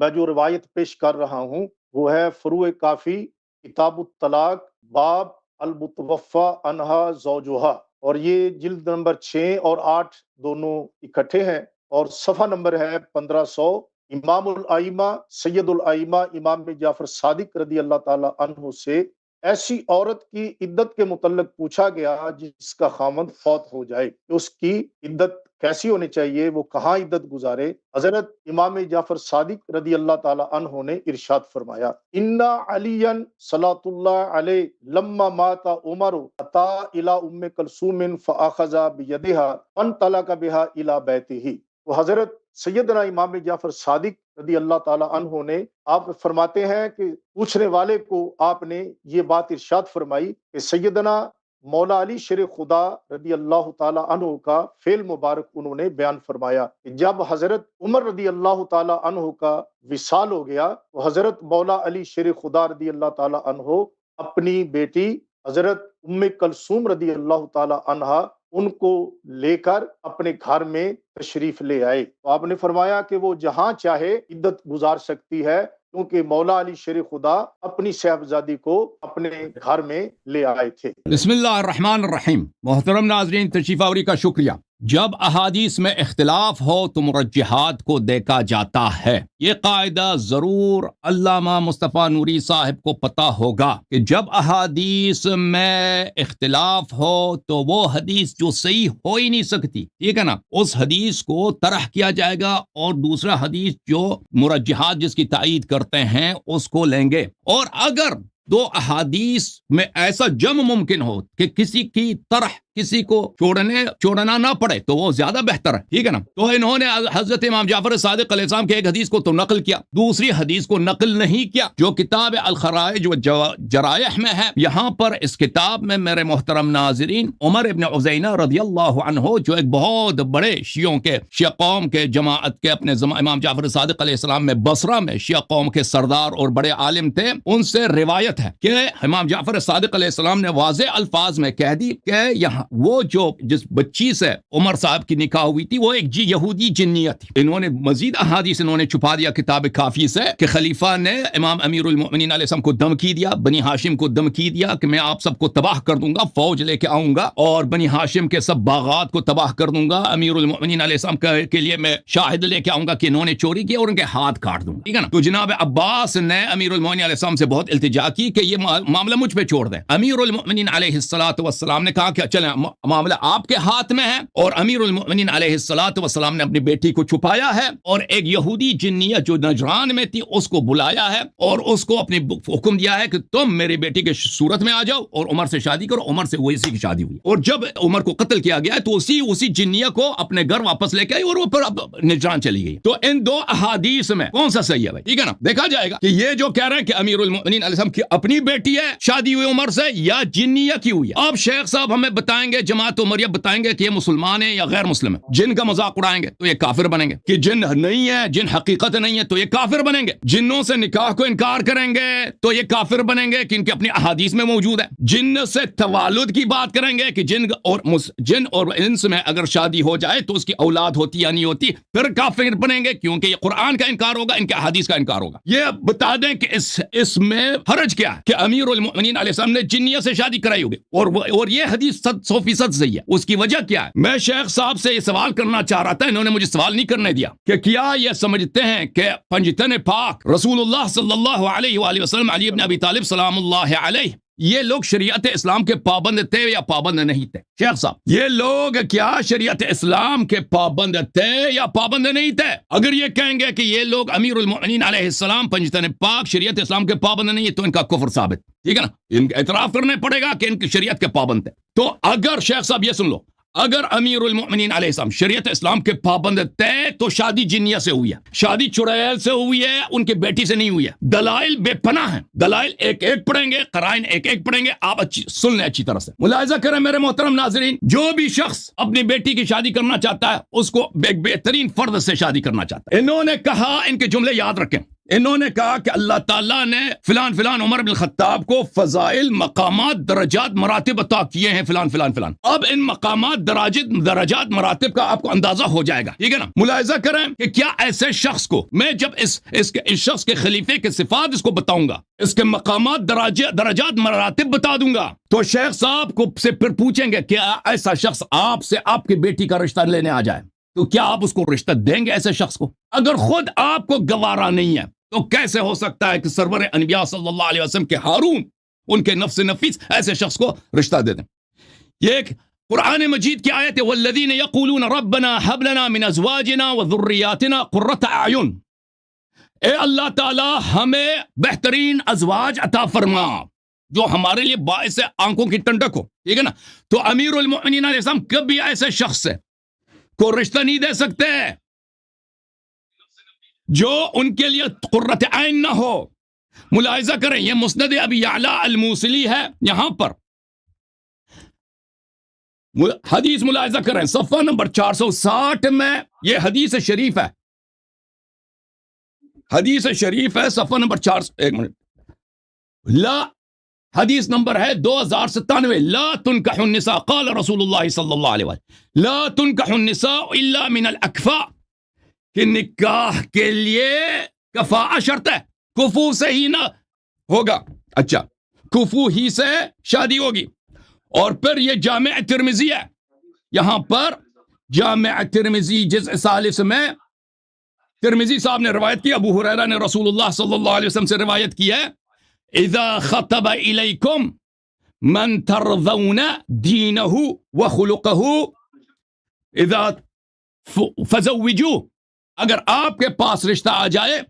میں جو روایت پیش کر رہا ہوں وہ ہے فروع کافی کتاب الطلاق باب المتوفی عنہا زوجہا، اور یہ جلد نمبر 6 اور 8 دونوں اکٹھے ہیں، اور صفحہ نمبر ہے 1500۔ امام الائمہ سید الائمہ امام جعفر صادق رضی اللہ تعالی عنہ سے ایسی عورت کی عدت کے متعلق پوچھا گیا جس کا خاوند فوت ہو جائے، کہ اس کی عدت کیسی ہونی چاہیے، وہ کہاں عدت گزارے۔ حضرت امام جعفر صادق رضی اللہ تعالی عنہ نے ارشاد فرمایا، ان علیا صلاۃ اللہ علیہ لما مات عمر اتا الی ام کلثوم فاخذ بیدہا فانطلق بها الی بیتہ۔ وہ حضرت سیدنا امام جعفر صادق رضی اللہ تعالی عنہ نے، آپ فرماتے ہیں کہ پوچھنے والے کو آپ نے یہ بات ارشاد فرمائی کہ سیدنا مولا علی شیر خدا رضی اللہ تعالی عنہ کا فعل مبارک انہوں نے بیان فرمایا کہ جب حضرت عمر رضی اللہ تعالی عنہ کا وصال ہو گیا تو حضرت مولا علی شیر خدا رضی اللہ تعالی عنہ اپنی بیٹی حضرت ام کلثوم رضی اللہ تعالی عنہا ان کو لے کر اپنے گھر میں تشریف لے آئے۔ تو آپ نے فرمایا کہ وہ جہاں چاہے عدت گزار سکتی ہے، کیونکہ مولا علی شیر خدا اپنی صاحبزادی کو اپنے گھر میں لے آئے تھے۔ بسم اللہ الرحمن الرحیم۔ محترم ناظرین، تشریف آوری کا شکریہ۔ جب احادیث میں اختلاف ہو تو مرجحات کو دیکھا جاتا ہے۔ یہ قاعدہ ضرور علامہ مصطفیٰ نوری صاحب کو پتہ ہوگا کہ جب احادیث میں اختلاف ہو تو وہ حدیث جو صحیح ہو ہی نہیں سکتی، ٹھیک ہے نا، اس حدیث کو طرح کیا جائے گا اور دوسرا حدیث جو مرجحات جس کی تائید کرتے ہیں اس کو لیں گے۔ اور اگر دو احادیث میں ایسا جمع ممکن ہو کہ کسی کی طرح کسی کو چھوڑنا نہ پڑے تو وہ زیادہ بہتر ہے، ٹھیک ہے نا۔ تو انہوں نے حضرت امام جعفر صادق علیہ السلام کے ایک حدیث کو تو نقل کیا، دوسری حدیث کو نقل نہیں کیا جو کتاب الخرائج و جرائح میں ہے۔ یہاں پر اس کتاب میں میرے محترم ناظرین عمر ابن عزینہ رضی اللہ عنہ جو ایک بہت بڑے شیعہ قوم کے جماعت کے اپنے امام جعفر صادق علیہ السلام میں بصرہ میں شیعہ قوم کے سردار اور بڑے عالم تھے، ان سے روایت ہے کہ امام جعفر صادق علیہ السلام نے واضح الفاظ میں کہہ دی کہ یہاں وہ جو جس بچی سے عمر صاحب کی نکاح ہوئی تھی وہ ایک یہودی جنیہ تھی۔ انہوں نے مزید احادیث انہوں نے چھپا دیا کتاب کافی سے کہ خلیفہ نے امام امیر المؤمنین علیہ السلام کو دھمکی دیا، بنی ہاشم کو دھمکی دیا کہ میں آپ سب کو تباہ کر دوں گا، فوج لے کے آؤں گا اور بنی ہاشم کے سب باغات کو تباہ کر دوں گا، امیر المؤمنین علیہ السلام کے لیے میں شاہد لے کے آؤں گا کہ انہوں نے چوری کی اور ان کے ہاتھ کاٹ دوں گا، ٹھیک ہے نا۔ تو جناب عباس نے امیر المؤمنین علیہ السلام سے بہت التجا کی کہ یہ معاملہ مجھ پہ چھوڑ دیں۔ امیر المؤمنین علیہ السلام نے کہا کہ چلیں معاملہ آپ کے ہاتھ میں ہے، اور امیر المؤمنین علیہ السلام نے اپنی بیٹی کو چھپایا ہے اور ایک یہودی جنیہ جو نجران میں تھی اس کو بلایا ہے اور اس کو اپنی حکم دیا ہے کہ تم میری بیٹی کے صورت میں آ جاؤ اور عمر سے شادی کرو۔ عمر سے وہ اسی کی شادی ہوئی، اور جب عمر کو قتل کیا گیا تو اسی جنیہ کو اپنے گھر واپس لے کے آئی اور وہ پھر اب نجران چلی گئی۔ تو ان دو احادیث میں کون سا صحیح ہے بھائی، ٹھیک ہے نا، دیکھا جائے گا کہ یہ جو کہہ رہے ہیں کہ امیر المؤمنین علیہ السلام کی اپنی بیٹی ہے شادی ہوئی عمر سے یا جنیہ کی ہوئی ہے۔ اب شیخ صاحب ہمیں بتائیں گے، جماعت عمریہ بتائیں گے کہ یہ مسلمان ہیں یا غیر مسلم ہیں۔ جن کا مذاق اڑائیں گے تو یہ کافر بنیں گے، کہ جن نہیں ہے، جن حقیقت نہیں ہے تو یہ کافر بنیں گے۔ جنوں سے نکاح کو انکار کریں گے تو یہ کافر بنیں گے کہ ان کے اپنی احادیث میں موجود ہے۔ جن سے توالد کی بات کریں گے کہ جن اور انس میں اگر شادی ہو جائے تو اس کی اولاد ہوتی یا نہیں ہوتی، پھر کافر بنیں گے کیونکہ یہ قرآن کا انکار ہوگا، ان کے احادیث کا انکار ہوگا۔ یہ بتا دیں کہ اس میں حرج کیا ہے کہ امیر المؤمنین علیہ السلام نے جنیہ سے شادی کرائی ہوگی اور یہ حدیث 100% صحیح ہے۔ اس کی وجہ کیا ہے؟ میں شیخ صاحب سے یہ سوال کرنا چاہ رہا تھا، انہوں نے مجھے سوال نہیں کرنے دیا کہ کیا یہ سمجھتے ہیں کہ پنجتن پاک رسول اللہ صلی اللہ علیہ وآلہ وسلم علی ابن ابی طالب سلام اللہ علیہ، یہ لوگ شریعت اسلام کے پابند تھے یا پابند نہیں تھے؟ شیخ صاحب، یہ لوگ کیا شریعت اسلام کے پابند تھے یا پابند نہیں تھے؟ اگر یہ کہیں گے کہ یہ لوگ امیر المؤمنین علیہ السلام پنجتن پاک شریعت اسلام کے پابند نہیں ہے تو ان کا کفر ثابت، ٹھیک ہے نا، ان کا اعتراف کرنے پڑے گا کہ ان کی شریعت کے پابند تھے۔ تو اگر شیخ صاحب یہ سن لو، اگر امیر المؤمنین علیہ السلام شریعت اسلام کے پابند تھے تو شادی جنیہ سے ہوئی ہے، شادی چڑیل سے ہوئی ہے، ان کی بیٹی سے نہیں ہوئی ہے۔ دلائل بے پناہ ہیں، دلائل ایک ایک پڑھیں گے، قرائن ایک ایک پڑھیں گے، آپ سن لیں اچھی طرح سے، ملاحظہ کریں میرے محترم ناظرین۔ جو بھی شخص اپنی بیٹی کی شادی کرنا چاہتا ہے اس کو ایک بہترین فرد سے شادی کرنا چاہتا ہے۔ انہوں نے کہا، ان کے جملے یاد رکھیں، انہوں نے کہا کہ اللہ تعالیٰ نے فلان فلان عمر بن الخطاب کو فضائل، مقامات، درجات، مراتب عطا کیے ہیں فلان فلان فلان. اب ان مقامات، درجات، مراتب کا آپ کو اندازہ ہو جائے گا. ٹھیک ہے نا؟ ملاحظہ کریں کہ کیا ایسے شخص کو میں جب اس شخص کے خلیفے کے صفات اس کو بتاؤں گا، اس کے مقامات، درجات، مراتب بتا دوں گا، تو شیخ صاحب کو سے پھر پوچھیں گے کہ ایسا شخص آپ سے آپ کی بیٹی کا رشتہ لینے آ جائے تو کیا آپ اس کو رشتہ دیں گے ایسے شخص کو؟ اگر خود آپ کو گوارا نہیں ہے تو کیسے ہو سکتا ہے کہ سرور انبیاء صلی اللہ علیہ وسلم کے ہارون، ان کے نفس نفیس ایسے شخص کو رشتہ دے دیں؟ یہ ایک قرآن مجید کی آیت ہے، والذین یقولون ربنا هب لنا من ازواجنا وذریاتنا قرۃ اعین. اے اللہ تعالی ہمیں بہترین ازواج عطا فرما جو ہمارے لیے باعث آنکھوں کی ٹھنڈک ہو. ٹھیک ہے نا؟ تو امیر المؤمنین علیہ السلام کبھی ایسے شخص سے کو رشتہ نہیں دے سکتے جو ان کے لیے قرۃ عین نہ ہو. ملاحظہ کریں، یہ مسند ابی یعلا الموصلی ہے. یہاں پر حدیث ملاحظہ کریں، صفحہ نمبر 460 میں یہ حدیث شریف ہے. حدیث شریف ہے صفحہ نمبر 4، ایک منٹ، لا حدیث نمبر ہے 2097. لا تنکح النساء، قال رسول اللہ صلی اللہ علیہ وسلم، لا تنکح النساء الا من الاکفاء، کہ نکاح کے لیے کفاء شرط ہے، کفو سے ہی نہ ہوگا. اچھا، کفو ہی سے شادی ہوگی. اور پھر یہ جامع ترمذی ہے، یہاں پر جامع ترمذی جزء 40 میں ترمذی صاحب نے روایت کی، ابو ہریرہ نے رسول اللہ صلی اللہ علیہ وسلم سے روایت کی ہے، اذا خطب الیکم من ترضون دینہ وخلقہ اذا فزوجوہ، اگر آپ کے پاس رشتہ آ جائے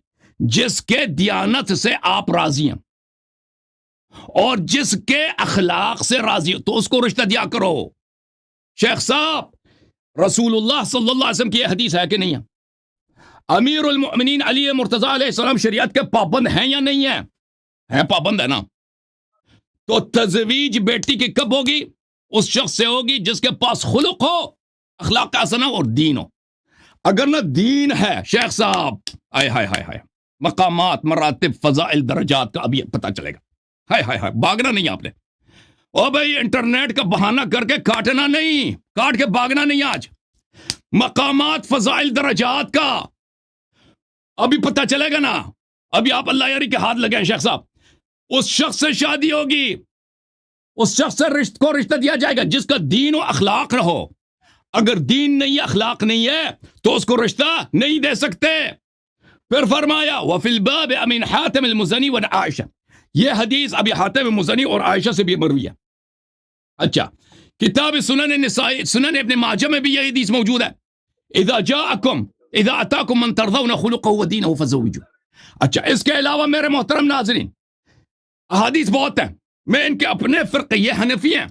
جس کے دیانت سے آپ راضی ہیں اور جس کے اخلاق سے راضی ہو تو اس کو رشتہ دیا کرو. شیخ صاحب، رسول اللہ صلی اللہ علیہ وسلم کی یہ حدیث ہے کہ نہیں ہے؟ امیر المؤمنین علی مرتضی علیہ السلام شریعت کے پابند ہیں یا نہیں ہیں؟ ہیں، پابند ہے نا. تو تزویج بیٹی کی کب ہوگی؟ اس شخص سے ہوگی جس کے پاس خلق ہو، اخلاق کا حسنہ اور دین ہو. اگر نہ دین ہے شیخ صاحب، ہائے ہائے ہائے ہائے، مقامات، مراتب، فضائل، درجات کا ابھی پتہ چلے گا. ہائے ہائے ہائے، بھاگنا نہیں آپ نے. او بھائی، انٹرنیٹ کا بہانہ کر کے کاٹنا نہیں، کاٹ کے بھاگنا نہیں. آج مقامات، فضائل، درجات کا ابھی پتہ چلے گا نا. ابھی آپ اللہ یاری کے ہاتھ لگے شیخ صاحب. اس شخص سے شادی ہوگی، اس شخص سے کو رشتہ دیا جائے گا جس کا دین و اخلاق رہو. اگر دین نہیں ہے، اخلاق نہیں ہے تو اس کو رشتہ نہیں دے سکتے. پھر فرمایا وفی الباب امین حاتم المزنی و عائشہ، یہ حدیث ابی حاتم مزنی اور عائشہ سے بھی مروی ہے. اچھا، کتاب سنن نسائی، سنن ابن ماجہ میں بھی یہ حدیث موجود ہے، اذا اتاکم من ترضون خلقه ودینه فزوجوه. اچھا، اس کے علاوہ میرے محترم ناظرین احادیث بہت ہیں. میں ان کے اپنے فرقے، یہ حنفی ہیں،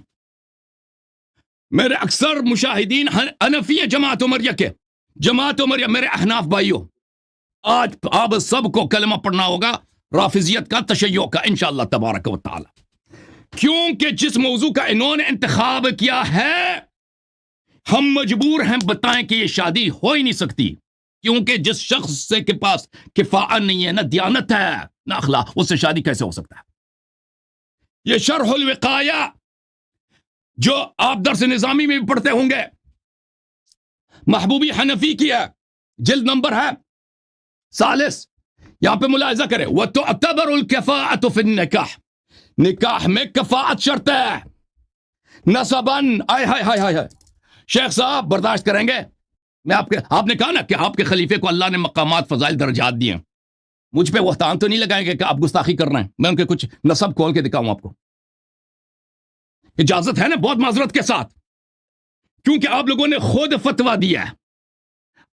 میرے اکثر مشاہدین حنفی ہیں جماعت عمریہ کے. جماعت عمریہ میرے احناف بھائیوں، آج آپ سب کو کلمہ پڑھنا ہوگا رافضیت کا، تشیع کا، انشاءاللہ تبارک و تعالی. کیونکہ جس موضوع کا انہوں نے انتخاب کیا ہے ہم مجبور ہیں بتائیں کہ یہ شادی ہو ہی نہیں سکتی، کیونکہ جس شخص سے کے پاس کفاءہ نہیں ہے، نہ دیانت ہے نہ اخلاق، اس سے شادی کیسے ہو سکتا ہے؟ یہ شرح الوقایہ جو آپ درس نظامی میں بھی پڑھتے ہوں گے، محبوبی حنفی کی ہے، جلد نمبر ہے 40. یہاں پہ ملاحظہ کرے، وَتُعْتَبَرُ الْكَفَاءَةُ فِي النِّكَاحِ، نکاح میں کفاءت شرط ہے. نسباً، آئے ہائے ہائے ہائے، شیخ صاحب برداشت کریں گے؟ میں آپ نے کہا نا کہ آپ کے خلیفے کو اللہ نے مقامات، فضائل، درجات دیے ہیں. مجھ پہ وہ تان تو نہیں لگائیں گے کہ آپ گستاخی کر رہے ہیں؟ میں ان کے کچھ نسب کھول کے دکھاؤں آپ کو. اجازت ہے نا؟ بہت معذرت کے ساتھ، کیونکہ آپ لوگوں نے خود فتویٰ دیا ہے.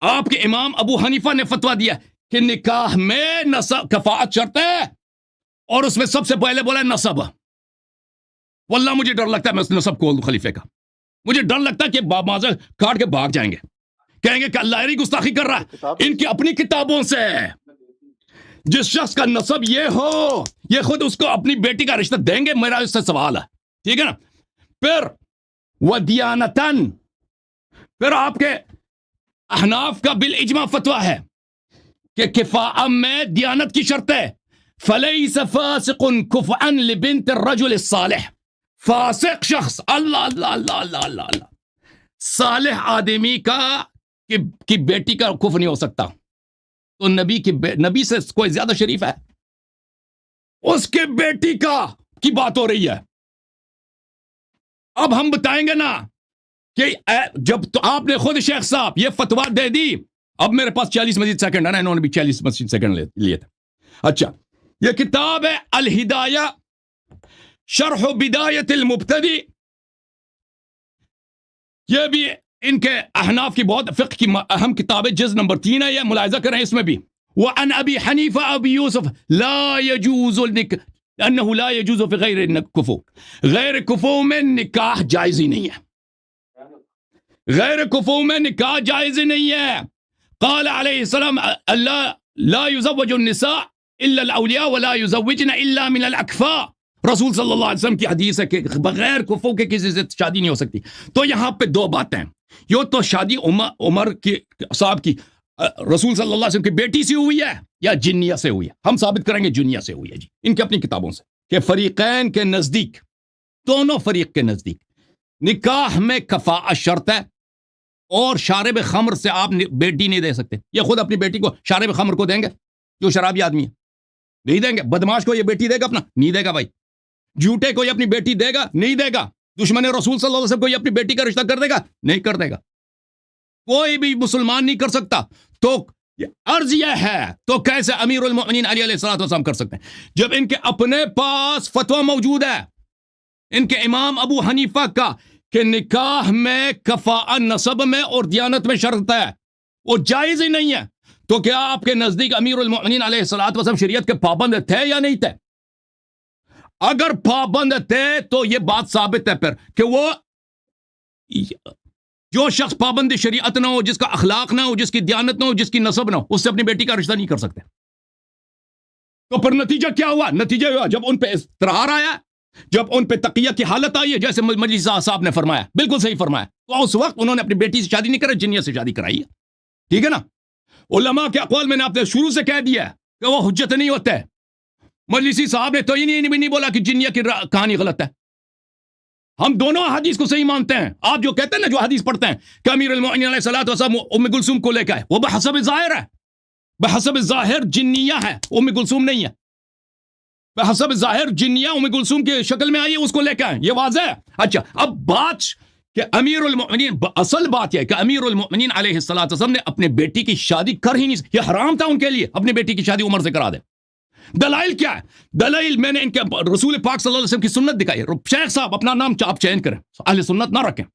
آپ کے امام ابو حنیفہ نے فتویٰ دیا کہ نکاح میں نسب کفاءت شرط ہے، اور اس میں سب سے پہلے بولا نسب. واللہ مجھے ڈر لگتا ہے میں اس نسب کھول دوں خلیفے کا. مجھے ڈر لگتا ہے کہ معذر کاٹ کے بھاگ جائیں گے، کہیں گے کہ اللہ علی گستاخی کر رہا ہے. ان کی اپنی کتابوں سے جس شخص کا نسب یہ ہو، یہ خود اس کو اپنی بیٹی کا رشتہ دیں گے؟ میرا اس سے سوال ہے. ٹھیک ہے نا؟ پھر ودیانتن، پھر آپ کے احناف کا بالاجماع فتویٰ ہے کہ کفاء میں دیانت کی شرط ہے. فلیس فاسق کفءا لبنت الرجل الصالح. فاسق شخص اللہ اللہ اللہ اللہ اللہ اللہ صالح آدمی کی بیٹی کا کفر نہیں ہو سکتا. تو نبی سے کوئی زیادہ شریف ہے؟ اس کے بیٹی کی بات ہو رہی ہے. اب ہم بتائیں گے نا کہ جب تو آپ نے خود شیخ صاحب یہ فتویٰ دے دی. اب میرے پاس 40 مزید سیکنڈ ہے نا, انہوں نے بھی 40 مزید سیکنڈ لیے تھے. اچھا, یہ کتاب ہے الہدایہ شرح بدایت المبتدی. یہ بھی ان کے احناف کی بہت فقہ کی اہم کتاب ہے, جز نمبر 3 ہے. یہ ملاحظہ کریں اس میں بھی. وعن ابی حنیفہ ابی یوسف لا يجوز انه لا يجوز في غیر کفو. غیر کفو میں نکاح جائز ہی نہیں ہے. غیر کفو میں نکاح جائز ہی نہیں ہے. قال علیہ السلام لا يزوج النساء الا الاولیاء ولا يزوجن الا من الاکفاء. رسول صلی اللہ علیہ وسلم کی حدیث ہے کہ بغیر کفو کے کسی سے شادی نہیں ہو سکتی. تو یہاں پہ دو باتیں ہیں. یہ تو شادی عمر کی صاحب کی رسول صلی اللہ علیہ وسلم کی بیٹی سے ہوئی ہے یا جنیہ سے ہوئی ہے. ہم ثابت کریں گے جنیہ سے ہوئی ہے جی, ان کی اپنی کتابوں سے, کہ فریقین کے نزدیک, دونوں فریق کے نزدیک نکاح میں کفاءت شرط ہے. اور شارب خمر سے آپ بیٹی نہیں دے سکتے. یہ خود اپنی بیٹی کو شارب خمر کو دیں گے جو شرابی آدمی ہے؟ نہیں دیں گے. بدماش کو یہ بیٹی دے گا اپنا؟ نہیں دے گا بھائی. جھوٹے کو یہ اپنی بیٹی دے گا؟ نہیں دے گا. دشمن رسول صلی اللہ علیہ وسلم کو یہ اپنی بیٹی کا رشتہ کر دے گا؟ نہیں کر دے گا. کوئی بھی مسلمان نہیں کر سکتا. تو عرض یہ ہے تو کیسے امیر المؤمنین علی علیہ السلام کر سکتے ہیں جب ان کے اپنے پاس فتویٰ موجود ہے, ان کے امام ابو حنیفہ کا, کہ نکاح میں کفاء نسب میں اور دیانت میں شرط ہے, وہ جائز ہی نہیں ہے. تو کیا آپ کے نزدیک امیر المؤمنین علیہ السلام شریعت کے پابند تھے یا نہیں تھے؟ اگر پابند تھے تو یہ بات ثابت ہے پھر کہ وہ جو شخص پابند شریعت نہ ہو, جس کا اخلاق نہ ہو, جس کی دیانت نہ ہو, جس کی نسب نہ ہو, اس سے اپنی بیٹی کا رشتہ نہیں کر سکتے. تو پھر نتیجہ کیا ہوا؟ نتیجہ ہوا جب ان پہ اضطرار آیا, جب ان پہ تقیہ کی حالت آئی ہے, جیسے مجلس صاحب نے فرمایا, بالکل صحیح فرمایا, تو اس وقت انہوں نے اپنی بیٹی سے شادی نہیں کرائی, جنیہ سے شادی کرائی ہے. ٹھیک ہے نا. علماء کے اقوال میں نے آپ نے شروع سے کہہ دیا کہ وہ حجت نہیں ہوتے. مجلسی صاحب نے تو یہ نہیں بولا کہ جنیہ کی کہانی غلط ہے. ہم دونوں حدیث کو صحیح مانتے ہیں. آپ جو کہتے ہیں نا, جو حدیث پڑھتے ہیں کہ امیر المؤمنین علیہ الصلوۃ والسلام ام کلثوم کو لے کے آئے, وہ بحسب ظاہر ہے, بحسب ظاہر جنیہ ہے, ام کلثوم نہیں ہے. بحسب ظاہر جنیہ ام کلثوم کی شکل میں آئی ہے, اس کو لے کے آئے, یہ واضح ہے. اچھا, اب بات کہ امیر المؤمنین, اصل بات یہ ہے کہ امیر المؤمنین علیہ الصلوۃ والسلام نے اپنے بیٹی کی شادی کر ہی نہیں, یہ حرام تھا ان کے لیے اپنی بیٹی کی شادی عمر سے کرا دے. دلائل کیا ہے؟ دلائل میں نے ان کے رسول پاک صلی اللہ علیہ وسلم کی سنت دکھائی ہے. شیخ صاحب اپنا نام آپ چینج کریں, اہل سنت نہ رکھیں.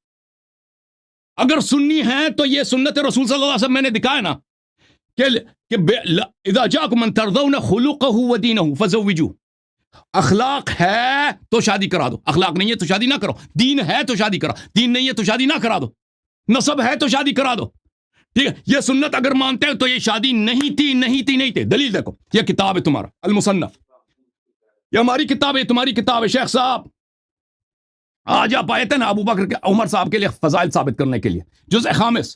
اگر سنی ہیں تو یہ سنت رسول صلی اللہ علیہ وسلم میں نے دکھایا نا کہ اذا جاءکم من ترضون خلقه ودینه فزوجوه. اخلاق ہے تو شادی کرا دو, اخلاق نہیں ہے تو شادی نہ کرو. دین ہے تو شادی کرا, دین نہیں ہے تو شادی نہ کرا دو. نسب ہے تو شادی کرا دو. ٹھیک ہے, یہ سنت اگر مانتے ہیں تو یہ شادی نہیں تھی. دلیل دیکھو, یہ کتاب ہے تمہارا المصنف, یہ ہماری کتاب ہے, تمہاری کتاب ہے. شیخ صاحب آج آپ آئے تھے نا ابو بکر کے عمر صاحب کے لیے فضائل ثابت کرنے کے لیے, جزء خامس,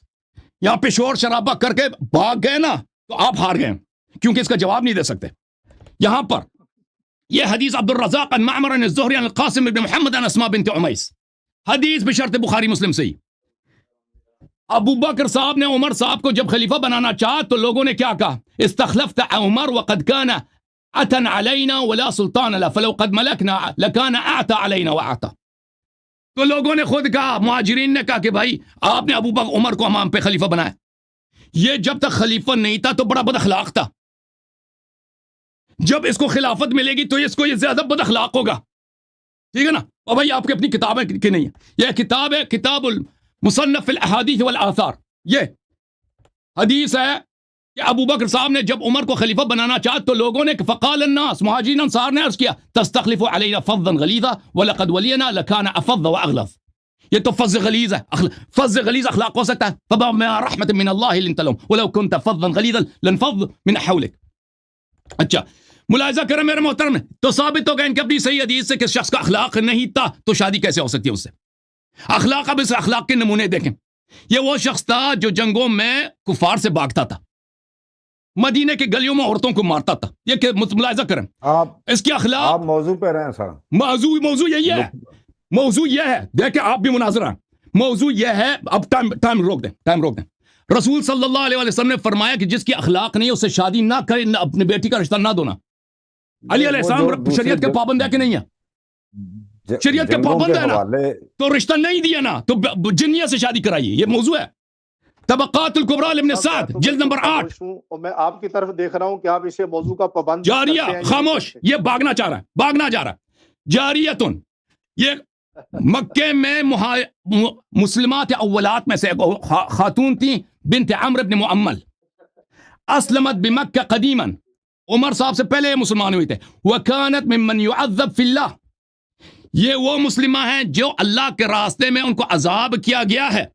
یہاں پہ شور شرابہ کر کے بھاگ گئے نا, تو آپ ہار گئے کیونکہ اس کا جواب نہیں دے سکتے. یہاں پر یہ حدیث عبد الرزاق عن معمر عن الزہری عن القاسم بن محمد عن اسماء بنت عمیس, حدیث بشرط بخاری مسلم سے ہی. ابو بکر صاحب نے عمر صاحب کو جب خلیفہ بنانا چاہا تو لوگوں نے کیا کہا؟ استخلفت عمر وقد كان اتن علينا ولا سلطان له فلو قد ملكنا لكان اعتى علينا واعتى. تو لوگوں نے خود کہا, مہاجرین نے کہا کہ بھائی آپ نے ابو بکر عمر کو ہم پہ خلیفہ بنایا. یہ جب تک خلیفہ نہیں تھا تو بڑا بد اخلاق تھا, جب اس کو خلافت ملے گی تو اس کو یہ زیادہ بد اخلاق ہوگا. ٹھیک ہے نا. اور بھائی آپ کی اپنی کتابیں کہ نہیں ہے, یہ کتاب ہے کتاب مصنف الاحادیث والآثار. یہ حدیث ہے کہ ابو بکر صاحب نے جب عمر کو خلیفہ بنانا چاہا تو لوگوں نے فقال الناس, مہاجرین انصار نے عرض کیا, تستخلف علینا فظا غلیظا ولقد ولينا لكان افظ واغلظ. یہ تو فظ غلیظ ہے, فظ غلیظ اخلاق ہو سکتا ہے. فبما رحمت من اللہ لنت لهم ولو كنت فظا غلیظا لانفض من حولك. اچھا, ملاحظہ کریں میرے محترم, تو ثابت ہو گیا ان کی اپنی صحیح حدیث سے کہ شخص کا اخلاق نہیں تھا تو شادی کیسے ہو سکتی ہے اس سے. اخلاق, اب اس اخلاق کے نمونے دیکھیں. یہ وہ شخص تھا جو جنگوں میں کفار سے بھاگتا تھا, مدینے کے گلیوں میں عورتوں کو مارتا تھا. یہ کہ ملاحظہ کریں اس کے اخلاق. آپ موضوع پہ رہیں سر. موضوع یہی ہے. موضوع یہ ہے، دیکھیں آپ بھی مناظرہ. موضوع یہ ہے، اب ٹائم روک دیں. رسول صلی اللہ علیہ وسلم نے فرمایا کہ جس کی اخلاق نہیں اسے شادی نہ کرے، نہ اپنی بیٹی کا رشتہ نہ دونا. علی علیہ السلام شریعت کے پابند ہے کہ نہیں ہے؟ شریعت کے پابند ہے نا، تو رشتہ نہیں دیا نا تو جنیہ سے شادی کرائیے. یہ موضوع ہے. طبقات الکبریٰ لابن سعد جلد نمبر 8. اور میں آپ کی طرف دیکھ رہا ہوں کہ آپ اسے موضوع کا پابند جاریہ خاموش، یہ بھاگنا چاہ رہا ہے. جاریتن، یہ مکے میں مسلمات اولات میں سے خاتون تھیں، بنت عمرو بن معمل، اسلمت بمکہ قدیما. عمر صاحب سے پہلے مسلمان ہوئے تھے. وکانت ممن يعذب فی اللہ، یہ وہ مسلمہ ہیں جو اللہ کے راستے میں ان کو عذاب کیا گیا ہے.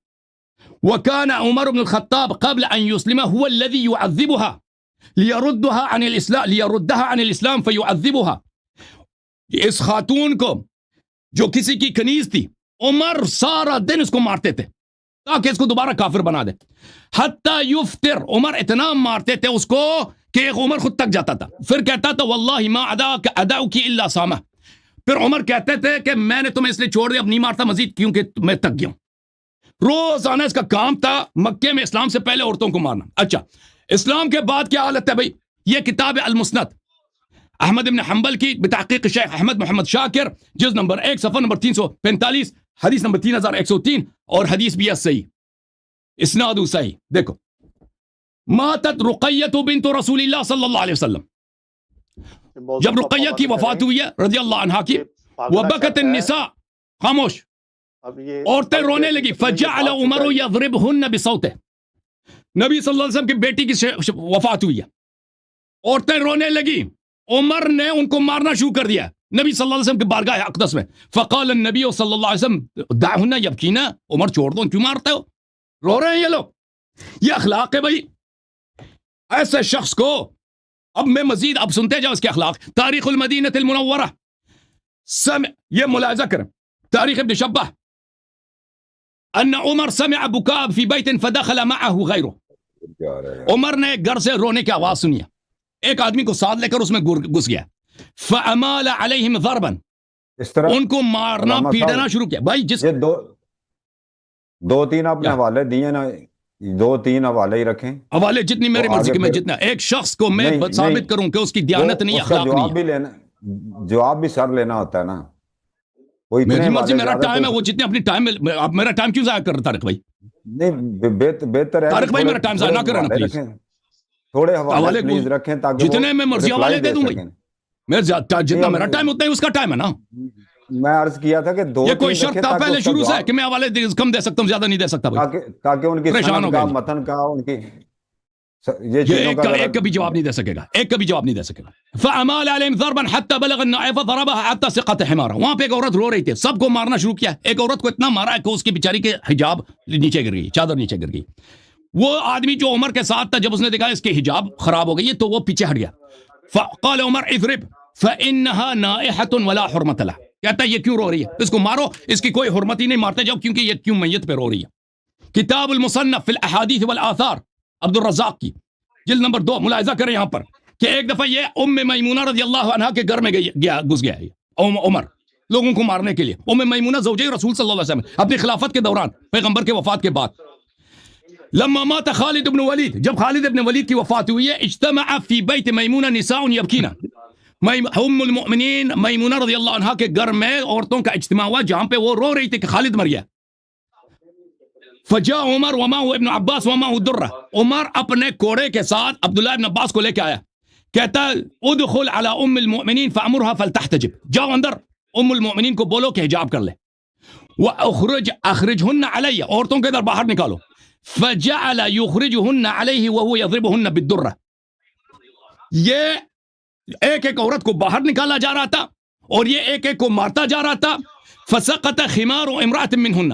وكان عمر بن الخطاب قبل أن يسلم هو الذي يعذبها ليردها عن الإسلام فيعذبها. اس خاتون کو جو کسی کی کنیز تھی، عمر سارا دن اس کو مارتے تھے تاکہ اس کو دوبارہ کافر بنا دے. حتی یفتر، عمر اتنا مارتے تھے اس کو کہ عمر خود تک جاتا تھا. پھر کہتا تھا واللہ ما ادعوك الا سامہ. پھر عمر کہتے تھے کہ میں نے تمہیں اس لیے چھوڑ دیا، اب نہیں مارتا مزید کیونکہ میں تک گیا ہوں. روزانہ اس کا کام تھا مکے میں اسلام سے پہلے عورتوں کو مارنا. اچھا، اسلام کے بعد کیا حالت ہے بھائی؟ یہ کتاب المسند احمد بن حنبل کی بتحقیق شیخ احمد محمد شاکر، جز نمبر 1 صفحہ نمبر 345، حدیث نمبر 3103، اور حدیث بھی ہے صحیح، اسناد صحیح. دیکھو، ماتت رقیہ بنت رسول اللہ صلی اللہ علیہ وسلم. جب رقیہ کی وفات ہوئی ہے رضی اللہ عنہا کی، وبکت النساء، خاموش، عورتیں رونے لگی. فجعل عمر یضربہن بصوتہ، نبی صلی اللہ علیہ وسلم کی بیٹی کی وفات ہوئی ہے، عورتیں رونے لگی، عمر نے ان کو مارنا شروع کر دیا نبی صلی اللہ علیہ وسلم کے بارگاہ اقدس میں. فقال النبی صلی اللہ علیہ وسلم دعہن یبکین، عمر چھوڑ دو، کیوں مارتے ہو، رو رہے ہیں یہ لوگ. یہ اخلاق ہے بھائی ایسے شخص کو. اب میں مزید اب سنتے جاؤ اس کے اخلاق. تاریخ المدینہ المنورہ، یہ ملاحظہ کریں، تاریخ ابن شبہ، ان عمر سمع بکاء فی بیت فدخل معه غیرہ. عمر نے گھر سے رونے کی آواز سنی، ایک آدمی کو ساتھ لے کر اس میں گھس گیا. فامال علیہم ضربا، ان کو مارنا پیٹنا شروع کیا. بھائی جس دو تین اپنے حوالے دیے نا، 2-3 حوالے ہی رکھیں، حوالے جتنی میرے مرضی کے میں جتنا ایک شخص کو میں ثابت کروں کہ اس کی دیانت نہیں، اخلاق نہیں. جواب بھی سر لینا ہوتا ہے نا. میری مرضی، میرا ٹائم ہے، وہ جتنے اپنی ٹائم میں. آپ میرا ٹائم کیوں ضائع کر رہے طارق بھائی؟ نہیں، بہتر ہے طارق بھائی میرا ٹائم ضائع نہ کریں نا پلیز. تھوڑے حوالے پلیز رکھیں تاکہ جتنے میں مرضی حوالے دے دوں بھائی. میں جتنا میرا ٹائم اتنا ہی اس کا ٹائم ہے نا. میں عرض کیا تھا کہ یہ کوئی شرط تھا پہلے شروع سے کہ میں حوالے کم دے سکتا ہوں، زیادہ نہیں دے سکتا بھائی، تاکہ ان کی پریشان کا متن کا ان کی ایک کبھی جواب نہیں دے سکے گا، ایک کبھی جواب نہیں دے سکے گا. فأمال علیہم ضربا حتى بلغ النائب فضربها حتى سقط حمارا. وہاں پہ ایک عورت رو رہی تھی، سب کو مارنا شروع کیا. ایک عورت کو اتنا مارا ہے کہ اس کی بیچاری کے حجاب نیچے گر گئی، چادر نیچے گر گئی. وہ آدمی جو عمر کے ساتھ تھا، جب اس نے دیکھا اس کے حجاب خراب ہو گئی ہے تو وہ پیچھے ہٹ گیا. فقال عمر اضرب فإنها نائحة ولا حرمة لها. کہتا ہے یہ کیوں رو رہی ہے، اس کو مارو، اس کی کوئی حرمت ہی نہیں، مارتے جاؤ، کیونکہ یہ کیوں میت پہ رو رہی ہے. کتاب المصنف فی الاحادیث والآثار عبد الرزاق کی، جلد نمبر 2. ملاحظہ کریں یہاں پر کہ ایک دفعہ یہ ام میمونہ رضی اللہ عنہا کے گھر میں گھس گیا ہے عمر لوگوں کو مارنے کے لیے. ام میمونہ زوجہ رسول صلی اللہ علیہ وسلم اپنی خلافت کے دوران، پیغمبر کے وفات کے بعد. لما مات خالد بن ولید، جب خالد بن ولید کی وفات ہوئی ہے، اجتمع فی بیت میمونہ نساء یبکین. ام المؤمنین میمونہ رضی اللہ عنہا کے گھر میں عورتوں کا اجتماع ہوا جہاں پہ وہ رو رہی تھی کہ خالد مر گیا. فجاء عمر ومعه ابن عباس ومعه درہ. عمر اپنے کوڑے کے ساتھ عبداللہ ابن عباس کو لے کے آیا، کہتا ادخل على ام المؤمنین فامرها فلتحتجب. جاؤ اندر ام المؤمنین کو بولو کہ حجاب کر لے. اخرجهن علی، عورتوں کے در باہر نکالو. فجعل يخرجهن علیہ وهو يضربهن بالدرہ. یہ ایک ایک عورت کو باہر نکالا جا رہا تھا اور یہ ایک ایک کو مارتا جا رہا تھا. فسقط خمار امرأة منهن،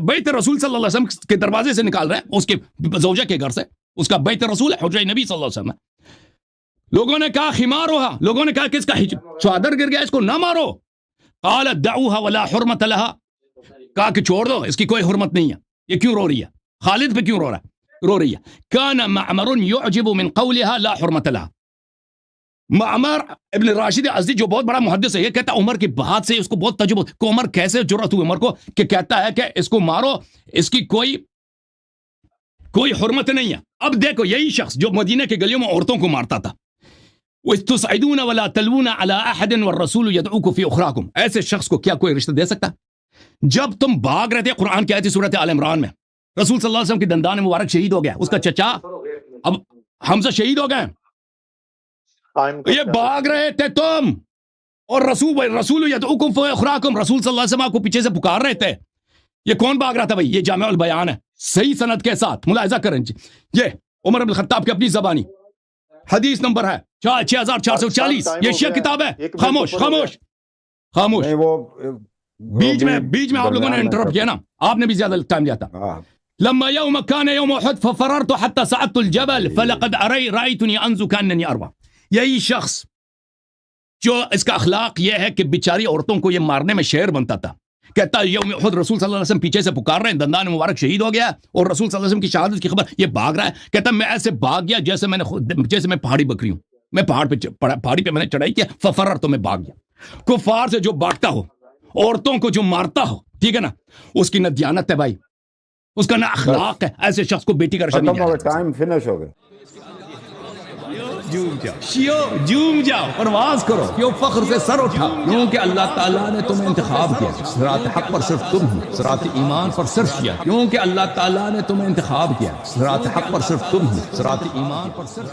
بیت رسول صلی اللہ علیہ وسلم کے دروازے سے نکال رہے ہیں، اس کے زوجہ کے گھر سے، اس کا بیت رسول ہے، حجرہ نبی صلی اللہ علیہ وسلم. لوگوں نے کہا خمارها، لوگوں نے کہا کہ اس کا چادر گر گیا، اس کو نہ مارو. قالت دعوها ولا حرمة لها، کہا کہ چھوڑ دو، اس کی کوئی حرمت نہیں ہے، یہ کیوں رو رہی ہے، خالد پہ کیوں رو رہا ہے. رو رہی ہے. کان معمر یعجب من قولها لا حرمت لها. معمر ابن راشد ازدی جو بہت بڑا محدث ہے، یہ کہتا ہے عمر کی بات سے اس کو بہت تجربہ کہ عمر کیسے جرأت ہوئی عمر کو کہ کہتا ہے کہ اس کو مارو، اس کی کوئی حرمت نہیں ہے. اب دیکھو یہی شخص جو مدینہ کے گلیوں میں عورتوں کو مارتا تھا، وَاسْتُسْعِدُونَ وَلَا تَلْوُونَ عَلَىٰ أَحَدٍ وَالرَّسُولُ يَدْعُوكُمْ فِي أُخْرَاكُمْ. ایسے شخص کو کیا کوئی رشتہ دے سکتا؟ جب تم بھاگ رہے تھے، قرآن کی آیت ہے سورۃ آل عمران میں، رسول صلی اللہ علیہ وسلم کی دندان مبارک شہید ہو گیا، اس کا چچا اب حمزہ شہید ہو گئے، یہ بھاگ رہے تھے تم، اور رسول یدعوکم فی اخراکم، رسول صلی اللہ علیہ وسلم آپ کو پیچھے سے پکار رہے تھے. یہ کون بھاگ رہا تھا بھائی؟ یہ جامع البیان ہے، صحیح سند کے ساتھ ملاحظہ کریں. یہ عمر بن الخطاب کی اپنی زبانی حدیث نمبر ہے 6440. یہ شیعہ کتاب ہے. خاموش خاموش خاموش. بیچ میں آپ لوگوں نے انٹرپٹ کیا نا، آپ نے بھی زیادہ ٹائم لیا تھا. لما يوم كان يوم احد ففررت حتى صعدت الجبل فلقد رأيتني انظر كأنني اربع. یہی شخص جو اس کا اخلاق یہ ہے کہ بیچاری عورتوں کو یہ مارنے میں شعر بنتا تھا، کہتا ہے یوم احد رسول صلی اللہ علیہ وسلم پیچھے سے پکار رہے ہیں، دندان مبارک شہید ہو گیا، اور رسول صلی اللہ علیہ وسلم کی شہادت کی خبر، یہ بھاگ رہا ہے. کہتا ہے میں ایسے بھاگ گیا جیسے میں پہاڑی بکری ہوں، میں پہاڑی پہ میں نے چڑھائی کیا، ففرر تو میں بھاگ گیا. کفار سے جو بھاگتا ہو، عورتوں کو جو مارتا ہو، ٹھیک ہے نا، اس کی نہ دیانت ہے بھائی، اس کا نہ اخلاق ہے. ایسے شخص کو بیٹی کا رشتہ نہیں ہے. ٹائم فنش ہو گیا. جوم جاؤ، پرواز کرو، کیوں فخر سے سر اٹھا، کیونکہ اللہ تعالیٰ نے تمہیں انتخاب کیا. صراط حق پر صرف تم ہو، صراط ایمان پر صرف کیا، کیونکہ اللہ تعالیٰ نے تمہیں انتخاب کیا. صراط حق پر صرف تم ہو، صراط ایمان پر صرف